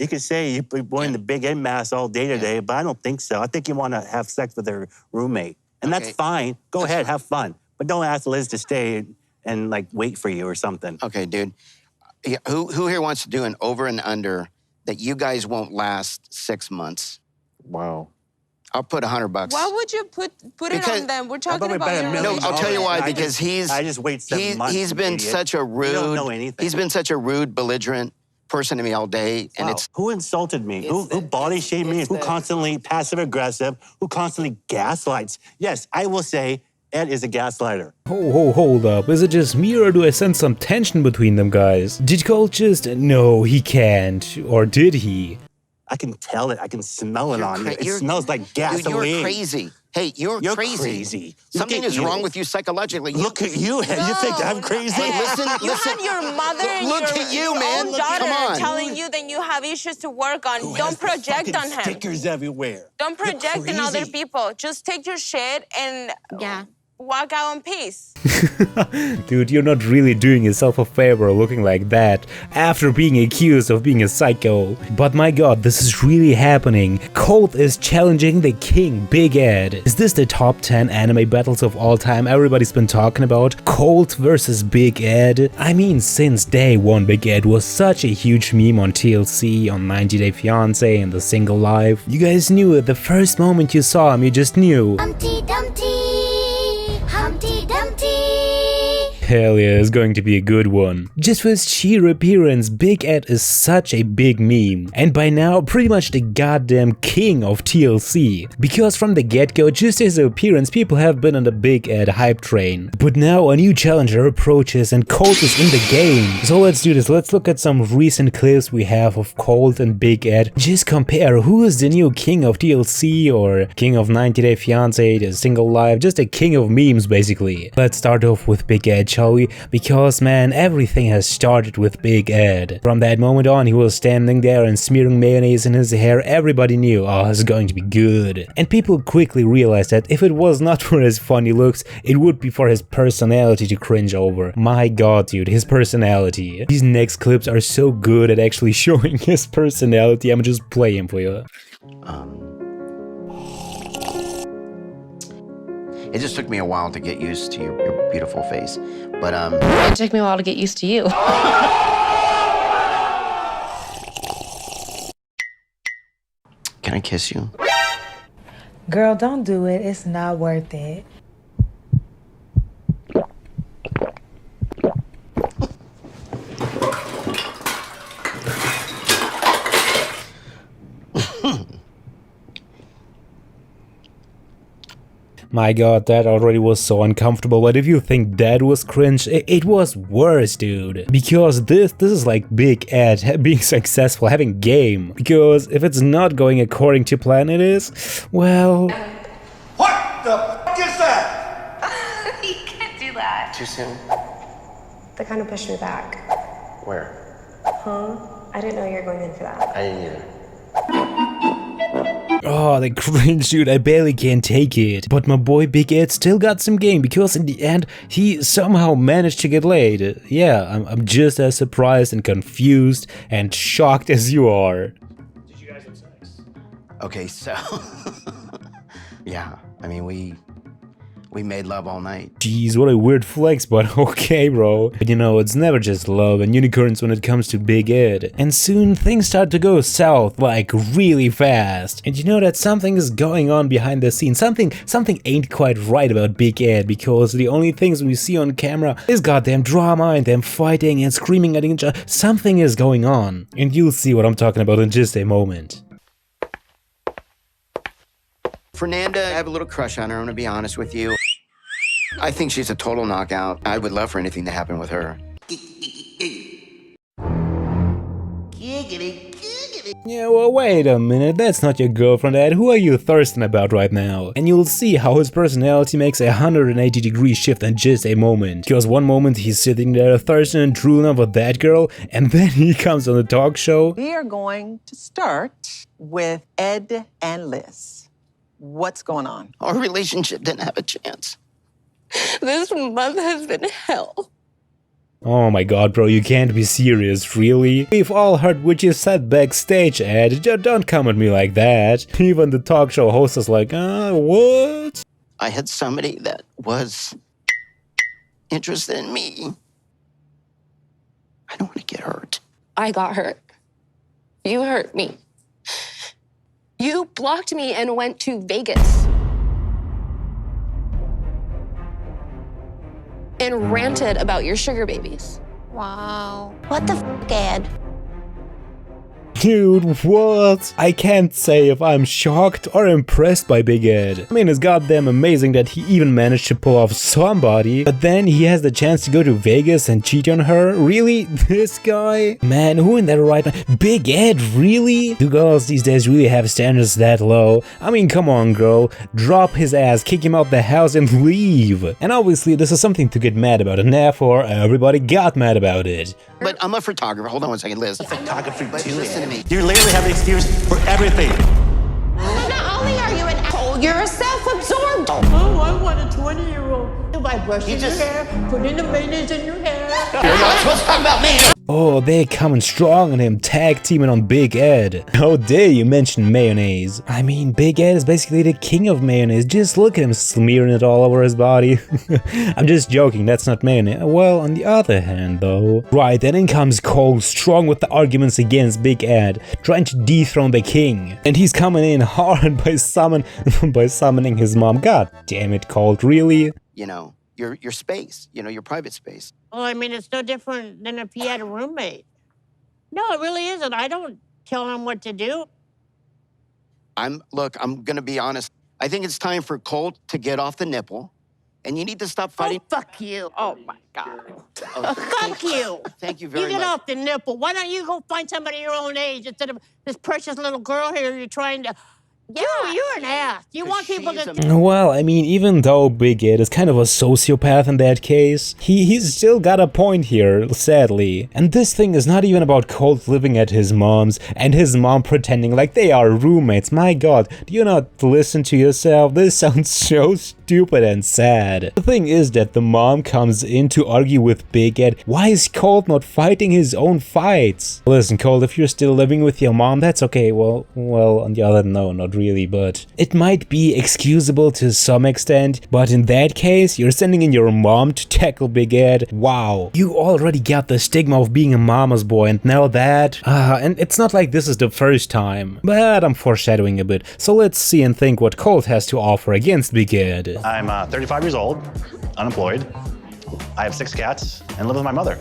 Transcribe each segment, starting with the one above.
You could say you're wearing the Big Ed mask all day today, but I don't think so. I think you want to have sex with her roommate. And that's fine. Go ahead, have fun. But don't ask Liz to stay and like wait for you or something. Okay, dude. Who here wants to do an over and under that you guys won't last 6 months? Wow. I'll put $100. Why would you put it on them? We're talking about your relationship. No, I'll tell you why. Because I just wait 7 months. He's been such a rude. You don't know anything. He's been such a rude, belligerent person to me all day, and it's who insulted me, who body shamed me, who constantly passive aggressive, who constantly gaslights. Yes, I will say Ed is a gaslighter. Hold up. Is it just me or do I sense some tension between them guys? Did Colt just... No, he can't. Or did he? I can tell it. I can smell it on you. It smells like gasoline. Dude, you're crazy. Hey, you're crazy. Something is wrong with you psychologically. Look at you. No, you think I'm crazy? Listen. You had your mother and your own daughter telling you that you have issues to work on. Don't project on him. Stickers everywhere. Don't project on other people. Just take your shit and walk out in peace. Dude, you're not really doing yourself a favor looking like that after being accused of being a psycho. But my god, this is really happening. Colt is challenging the king, Big Ed. Is this the top 10 anime battles of all time everybody's been talking about? Colt versus Big Ed? I mean, since day one, Big Ed was such a huge meme on TLC, on 90 Day Fiancé, and the Single Life. You guys knew it the first moment you saw him, you just knew. Humpty Dumpty. Humpty Dumpty. Hell yeah, it's going to be a good one. Just for his sheer appearance, Big Ed is such a big meme. And by now, pretty much the goddamn king of TLC. Because from the get-go, just his appearance, people have been on the Big Ed hype train. But now a new challenger approaches and Colt is in the game. So let's do this. Let's look at some recent clips we have of Colt and Big Ed. Just compare who is the new king of TLC or king of 90 Day Fiancé, the Single Life, just a king of memes basically. Let's start off with Big Ed, shall we? Because man, everything has started with Big Ed. From that moment on, he was standing there and smearing mayonnaise in his hair. Everybody knew, oh, this is going to be good. And people quickly realized that if it was not for his funny looks, it would be for his personality to cringe over. My god, dude, his personality. These next clips are so good at actually showing his personality. I'm just playing him for you. It just took me a while to get used to your beautiful face, but It took me a while to get used to you. Can I kiss you? Girl, don't do it. It's not worth it. My god, that already was so uncomfortable, but if you think that was cringe, it was worse, dude. Because this is like Big Ed being successful, having game. Because if it's not going according to plan, it is, well... What the f*** is that? You can't do that. Too soon? That kind of pushed me back. Where? Huh? I didn't know you were going in for that. I didn't either. Oh, the cringe, dude, I barely can take it. But my boy Big Ed still got some game, because in the end, he somehow managed to get laid. Yeah, I'm just as surprised and confused and shocked as you are. Did you guys have sex? Okay, so... yeah, I mean, we made love all night. Jeez, what a weird flex, but okay, bro. But you know, it's never just love and unicorns when it comes to Big Ed. And soon things start to go south, like really fast. And you know that something is going on behind the scenes. Something ain't quite right about Big Ed, because the only things we see on camera is goddamn drama and them fighting and screaming at each other. Something is going on. And you'll see what I'm talking about in just a moment. Fernanda, I have a little crush on her, I'm gonna be honest with you. I think she's a total knockout. I would love for anything to happen with her. Yeah, well, wait a minute, that's not your girlfriend, Ed. Who are you thirsting about right now? And you'll see how his personality makes a 180-degree shift in just a moment. Because one moment he's sitting there thirsting and drooling over that girl, and then he comes on the talk show. We are going to start with Ed and Liz. What's going on? Our relationship didn't have a chance. This month has been hell. Oh my god, bro, you can't be serious, really? We've all heard what you said backstage, Ed. Don't come at me like that. Even the talk show host is like, what? I had somebody that was interested in me. I don't want to get hurt. I got hurt. You hurt me. You blocked me and went to Vegas. And ranted about your sugar babies. Wow. What the f, Ed? Dude, what? I can't say if I'm shocked or impressed by Big Ed. I mean, it's goddamn amazing that he even managed to pull off somebody, but then he has the chance to go to Vegas and cheat on her? Really? This guy? Man, who in their right mind? Big Ed, really? Do girls these days really have standards that low? I mean, come on, girl. Drop his ass, kick him out the house and leave. And obviously, this is something to get mad about, and therefore, everybody got mad about it. But I'm a photographer. Hold on one second, Liz. Photography too. Listen to me. You literally have an excuse for everything. Not only are you an asshole, you're self-absorbed. Oh, I want a 20-year-old. By brushing your hair, putting the mayonnaise in your hair. You're not supposed to talk about me. Oh, they're coming strong on him, tag teaming on Big Ed. How dare you mention mayonnaise? I mean, Big Ed is basically the king of mayonnaise. Just look at him smearing it all over his body. I'm just joking, that's not mayonnaise. Well, on the other hand, though. Right, then in comes Colt, strong with the arguments against Big Ed, trying to dethrone the king. And he's coming in hard by summoning his mom. God damn it, Colt, really? You know, your space, you know, your private space. Well, I mean, it's no different than if he had a roommate. No, it really isn't. I don't tell him what to do. Look, I'm gonna be honest. I think it's time for Colt to get off the nipple, and you need to stop fighting. Oh, fuck you. Oh, my God. Oh, fuck you. Thank you very much. You get off the nipple. Why don't you go find somebody your own age instead of this precious little girl here you're trying to... Yeah, you're an ass. You want people to... Well, I mean, even though Big Ed is kind of a sociopath in that case, he's still got a point here, sadly. And this thing is not even about Colt living at his mom's and his mom pretending like they are roommates. My god, do you not listen to yourself? This sounds so stupid and sad. The thing is that the mom comes in to argue with Big Ed. Why is Colt not fighting his own fights? Listen, Colt, if you're still living with your mom, that's okay. Well, on the other, no, not really, but it might be excusable to some extent, but in that case, you're sending in your mom to tackle Big Ed. Wow, you already got the stigma of being a mama's boy, and now that, and it's not like this is the first time, but I'm foreshadowing a bit, so let's see and think what Colt has to offer against Big Ed. I'm 35 years old, unemployed. I have 6 cats and live with my mother.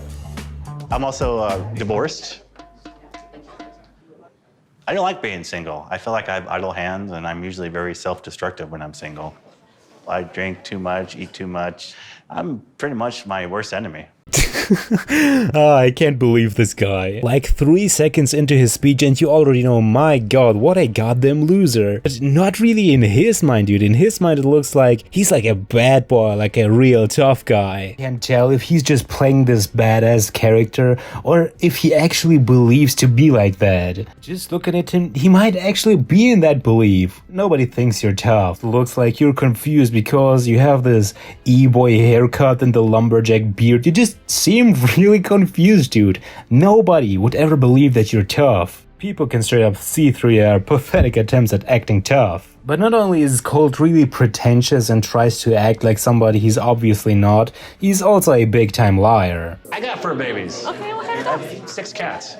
I'm also divorced. I don't like being single. I feel like I have idle hands, and I'm usually very self-destructive when I'm single. I drink too much, eat too much. I'm pretty much my worst enemy. I can't believe this guy. Like 3 seconds into his speech and you already know, my god, what a goddamn loser. But not really in his mind, dude. In his mind it looks like he's like a bad boy, like a real tough guy. Can't tell if he's just playing this badass character or if he actually believes to be like that. Just looking at him, he might actually be in that belief. Nobody thinks you're tough. Looks like you're confused because you have this e-boy haircut and the lumberjack beard. You just seem really confused, dude. Nobody would ever believe that you're tough. People can straight up see through your pathetic attempts at acting tough. But not only is Colt really pretentious and tries to act like somebody he's obviously not, he's also a big-time liar. I got fur babies. Okay, well, I have 6 cats.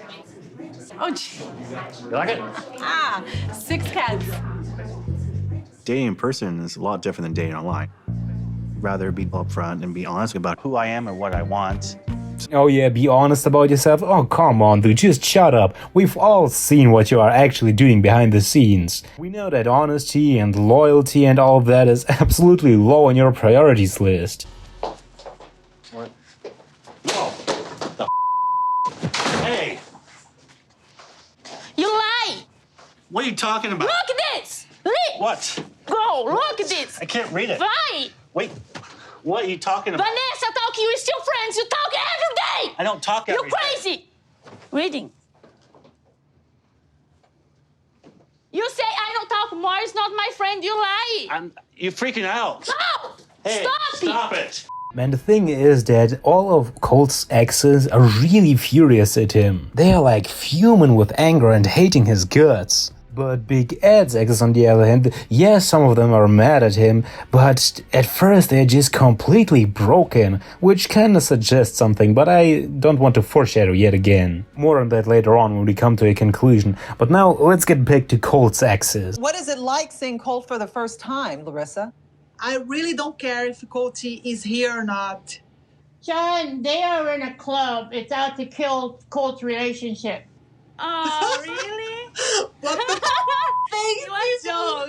Oh, gee. You like it? 6 cats. Dating in person is a lot different than dating online. I'd rather be upfront and be honest about who I am and what I want. Oh yeah, be honest about yourself? Oh come on dude, just shut up. We've all seen what you are actually doing behind the scenes. We know that honesty and loyalty and all of that is absolutely low on your priorities list. What? Whoa. The Hey! You lie! What are you talking about? Look at this! Read! What? Go, look at this! I can't read it. Right! Wait, what are you talking about? Vanessa talk, you still friends, you talk every day! I don't talk every You're day. crazy! Reading. You say I don't talk more, it's not my friend, you lie! You're freaking out. No! Hey, Stop it. Man, the thing is that all of Colt's exes are really furious at him. They are like fuming with anger and hating his guts. But Big Ed's exes, on the other hand, yes, some of them are mad at him, but at first they're just completely broken, which kinda suggests something, but I don't want to foreshadow yet again. More on that later on when we come to a conclusion, but now let's get back to Colt's exes. What is it like seeing Colt for the first time, Larissa? I really don't care if Colt is here or not. John, they are in a club. It's out to kill Colt's relationship. Oh, really? What the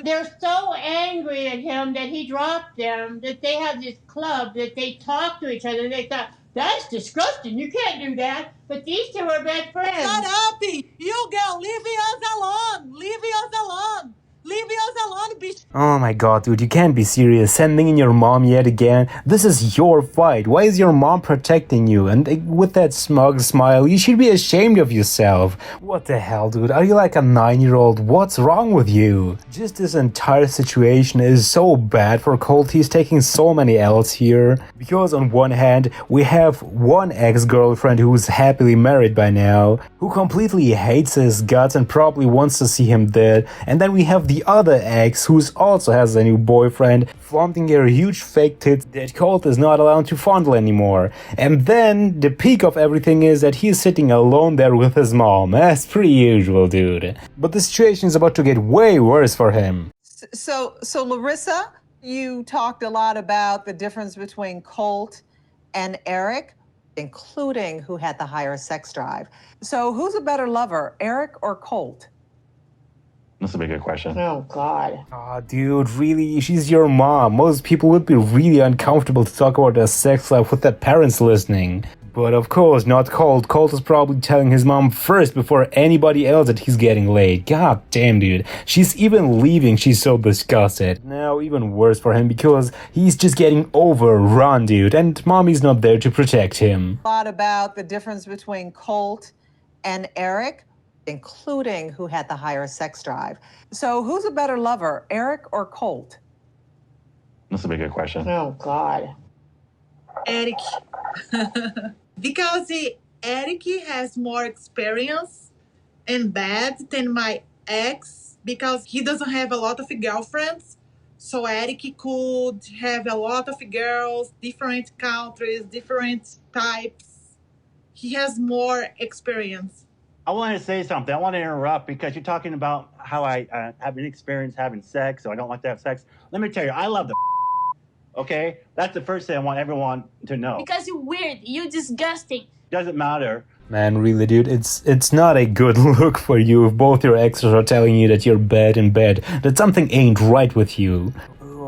They're so angry at him that he dropped them, that they have this club that they talk to each other. They thought, that's disgusting. You can't do that. But these two are best friends. Shut up! You girl, leave us alone! Leave us alone! Leave us alone, bitch! Oh my god, dude, you can't be serious. Sending in your mom yet again? This is your fight. Why is your mom protecting you? And with that smug smile, you should be ashamed of yourself. What the hell, dude? Are you like a 9-year-old? What's wrong with you? Just this entire situation is so bad for Colt. He's taking so many L's here. Because on one hand, we have one ex-girlfriend who's happily married by now, who completely hates his guts and probably wants to see him dead. And then we have the other ex who also has a new boyfriend, flaunting her huge fake tits that Colt is not allowed to fondle anymore. And then the peak of everything is that he's sitting alone there with his mom, as per usual, dude. But the situation is about to get way worse for him. So Larissa, you talked a lot about the difference between Colt and Eric, including who had the higher sex drive. So who's a better lover, Eric or Colt? That's a big good question. Oh, God. Aw, dude, really? She's your mom. Most people would be really uncomfortable to talk about their sex life with their parents listening. But of course, not Colt. Colt is probably telling his mom first before anybody else that he's getting laid. God damn, dude. She's even leaving. She's so disgusted. Now, even worse for him because he's just getting overrun, dude. And mommy's not there to protect him. A lot about the difference between Colt and Eric, including who had the higher sex drive. So who's a better lover, Eric or Colt? That's a big good question. Oh, God. Eric. Because Eric has more experience and bad than my ex because he doesn't have a lot of girlfriends. So Eric could have a lot of girls, different countries, different types. He has more experience. I want to say something. I want to interrupt because you're talking about how I have an experience having sex, so I don't like to have sex. Let me tell you, I love the okay? That's the first thing I want everyone to know. Because you're weird. You're disgusting. Doesn't matter. Man, really, dude, it's not a good look for you if both your exes are telling you that you're bad in bed, that something ain't right with you.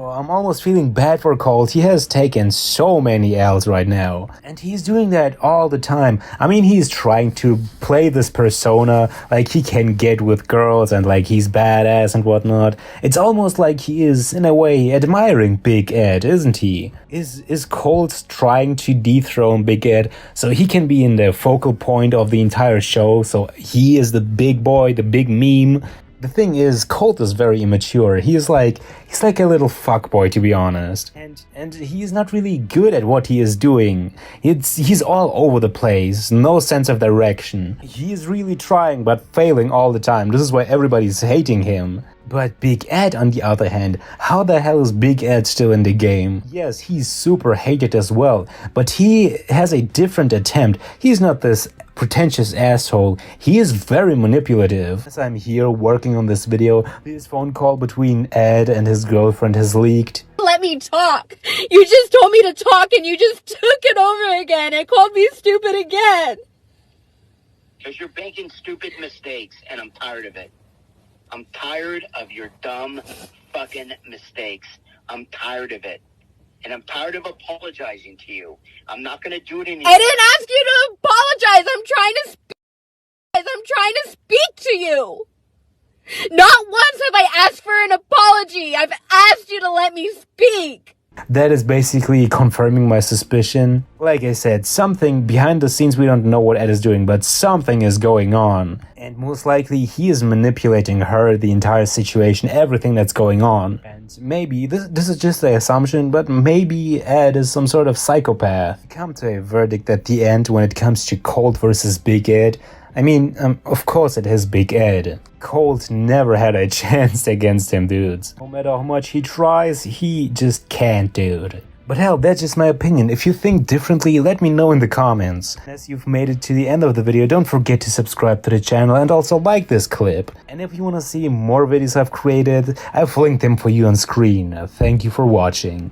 I'm almost feeling bad for Colt. He has taken so many L's right now. And he's doing that all the time. I mean, he's trying to play this persona like he can get with girls and like he's badass and whatnot. It's almost like he is, in a way, admiring Big Ed, isn't he? Is Colt trying to dethrone Big Ed so he can be in the focal point of the entire show, so he is the big boy, the big meme? The thing is, Colt is very immature. He's like a little fuckboy, to be honest. And he's not really good at what he is doing. He's all over the place, no sense of direction. He's really trying but failing all the time. This is why everybody's hating him. But Big Ed, on the other hand, how the hell is Big Ed still in the game? Yes, he's super hated as well, but he has a different attempt. He's not this pretentious asshole. He is very manipulative. As I'm here working on this video, this phone call between Ed and his girlfriend has leaked. Let me talk. You just told me to talk and you just took it over again and called me stupid again. Because you're making stupid mistakes, and I'm tired of it. I'm tired of your dumb fucking mistakes. I'm tired of it. And I'm tired of apologizing to you. I'm not going to do it anymore. I didn't ask you to apologize. I'm trying to speak to you. Not once have I asked for an apology. I've asked you to let me speak. That is basically confirming my suspicion. Like I said, something behind the scenes, we don't know what Ed is doing, but something is going on. And most likely he is manipulating her, the entire situation, everything that's going on. And maybe, this is just an assumption, but maybe Ed is some sort of psychopath. Come to a verdict at the end when it comes to Colt versus Big Ed. I mean, of course it is Big Ed. Colt never had a chance against him, dudes. No matter how much he tries, he just can't, dude. But hell, that's just my opinion. If you think differently, let me know in the comments. As you've made it to the end of the video, don't forget to subscribe to the channel and also like this clip. And if you want to see more videos I've created, I've linked them for you on screen. Thank you for watching.